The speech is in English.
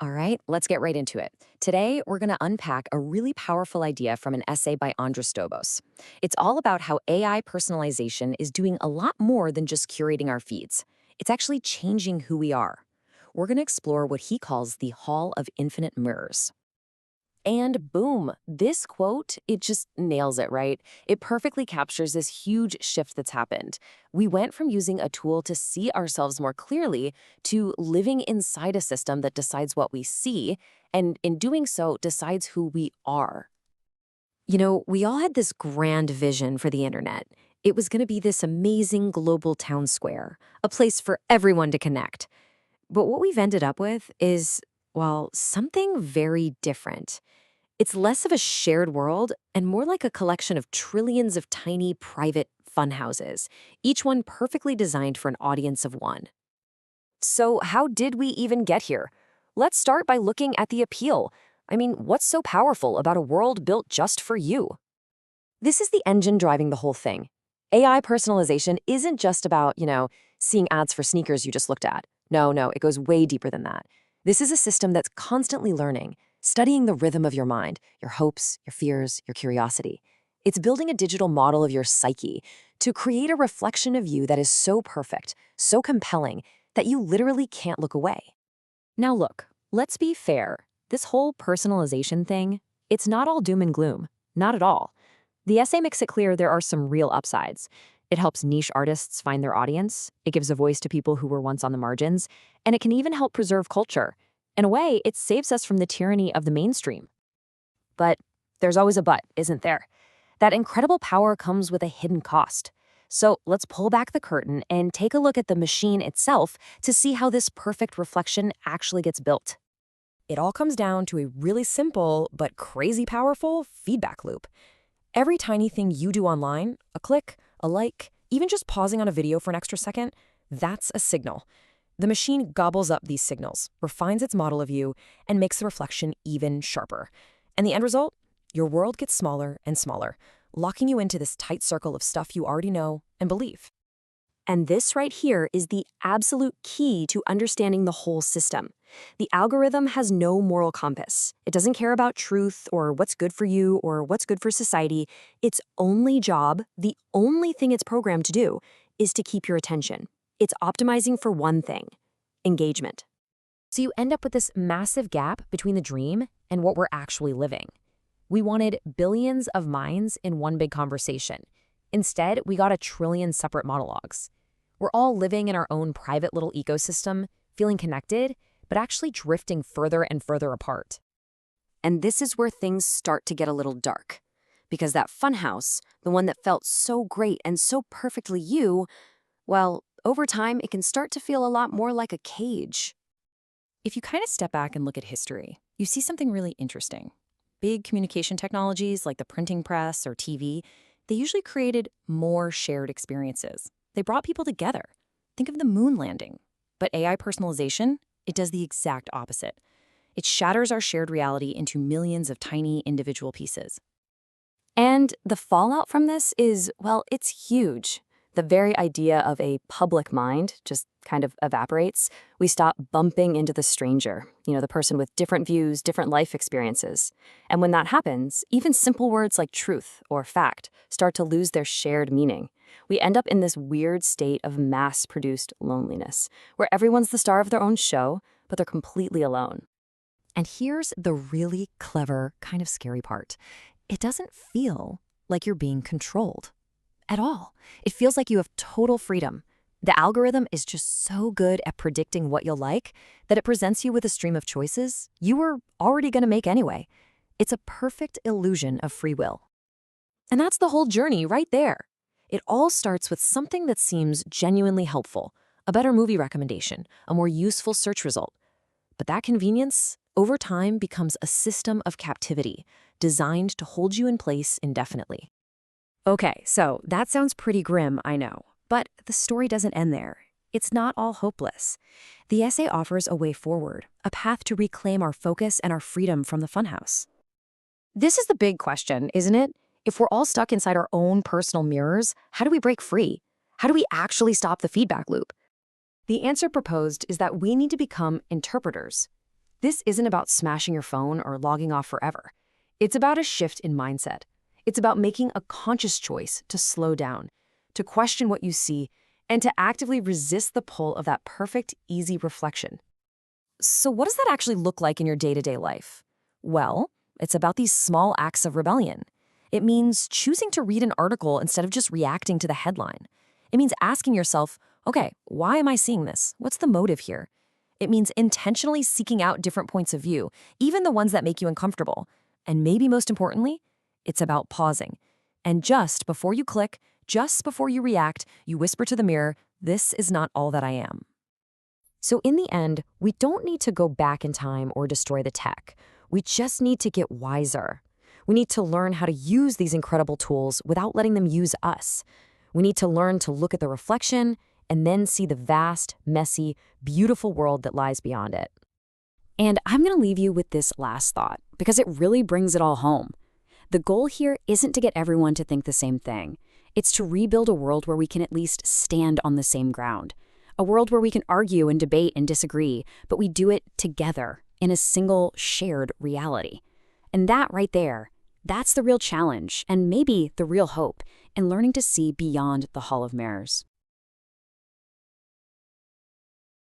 All right, let's get right into it. Today, we're going to unpack a really powerful idea from an essay by Andres Dobos. It's all about how AI personalization is doing a lot more than just curating our feeds. It's actually changing who we are. We're going to explore what he calls the Hall of Infinite Mirrors. And boom, this quote, it just nails it, right? It perfectly captures this huge shift that's happened. We went from using a tool to see ourselves more clearly to living inside a system that decides what we see, and in doing so, decides who we are. We all had this grand vision for the internet. It was going to be this amazing global town square, a place for everyone to connect. But what we've ended up with is, well, something very different. It's less of a shared world and more like a collection of trillions of tiny private funhouses, each one perfectly designed for an audience of one. So, how did we even get here? Let's start by looking at the appeal. I mean, what's so powerful about a world built just for you? This is the engine driving the whole thing. AI personalization isn't just about, seeing ads for sneakers you just looked at. No, it goes way deeper than that. This is a system that's constantly learning, studying the rhythm of your mind, your hopes, your fears, your curiosity. It's building a digital model of your psyche to create a reflection of you that is so perfect, so compelling, that you literally can't look away. Now look, let's be fair. This whole personalization thing, it's not all doom and gloom. Not at all. The essay makes it clear there are some real upsides. It helps niche artists find their audience, it gives a voice to people who were once on the margins, and it can even help preserve culture. In a way, it saves us from the tyranny of the mainstream. But there's always a but, isn't there? That incredible power comes with a hidden cost. So let's pull back the curtain and take a look at the machine itself to see how this perfect reflection actually gets built. It all comes down to a really simple but crazy powerful feedback loop. Every tiny thing you do online, a click, a like, even just pausing on a video for an extra second, that's a signal. The machine gobbles up these signals, refines its model of you, and makes the reflection even sharper. And the end result? Your world gets smaller and smaller, locking you into this tight circle of stuff you already know and believe. And this right here is the absolute key to understanding the whole system. The algorithm has no moral compass. It doesn't care about truth or what's good for you or what's good for society. Its only job, the only thing it's programmed to do, is to keep your attention. It's optimizing for one thing: engagement. So you end up with this massive gap between the dream and what we're actually living. We wanted billions of minds in one big conversation. Instead, we got a trillion separate monologues. We're all living in our own private little ecosystem, feeling connected, but actually drifting further and further apart. And this is where things start to get a little dark. Because that funhouse, the one that felt so great and so perfectly you, well, over time, it can start to feel a lot more like a cage. If you kind of step back and look at history, you see something really interesting. Big communication technologies like the printing press or TV, they usually created more shared experiences. They brought people together. Think of the moon landing. But AI personalization, it does the exact opposite. It shatters our shared reality into millions of tiny individual pieces. And the fallout from this is, well, it's huge. The very idea of a public mind just kind of evaporates. We stop bumping into the stranger, the person with different views, different life experiences. And when that happens, even simple words like truth or fact start to lose their shared meaning. We end up in this weird state of mass-produced loneliness, where everyone's the star of their own show, but they're completely alone. And here's the really clever, kind of scary part. It doesn't feel like you're being controlled at all. It feels like you have total freedom. The algorithm is just so good at predicting what you'll like that it presents you with a stream of choices you were already going to make anyway. It's a perfect illusion of free will. And that's the whole journey right there. It all starts with something that seems genuinely helpful, a better movie recommendation, a more useful search result. But that convenience, over time, becomes a system of captivity designed to hold you in place indefinitely. Okay, so that sounds pretty grim, I know. But the story doesn't end there. It's not all hopeless. The essay offers a way forward, a path to reclaim our focus and our freedom from the funhouse. This is the big question, isn't it? If we're all stuck inside our own personal mirrors, how do we break free? How do we actually stop the feedback loop? The answer proposed is that we need to become interpreters. This isn't about smashing your phone or logging off forever. It's about a shift in mindset. It's about making a conscious choice to slow down, to question what you see, and to actively resist the pull of that perfect, easy reflection. So, what does that actually look like in your day-to-day life? Well, it's about these small acts of rebellion. It means choosing to read an article instead of just reacting to the headline. It means asking yourself, okay, why am I seeing this? What's the motive here? It means intentionally seeking out different points of view, even the ones that make you uncomfortable. And maybe most importantly, it's about pausing. And just before you click, just before you react, you whisper to the mirror, this is not all that I am. So in the end, we don't need to go back in time or destroy the tech. We just need to get wiser. We need to learn how to use these incredible tools without letting them use us. We need to learn to look at the reflection and then see the vast, messy, beautiful world that lies beyond it. And I'm going to leave you with this last thought because it really brings it all home. The goal here isn't to get everyone to think the same thing. It's to rebuild a world where we can at least stand on the same ground. A world where we can argue and debate and disagree, but we do it together in a single shared reality. And that right there, that's the real challenge and maybe the real hope in learning to see beyond the Hall of Mirrors.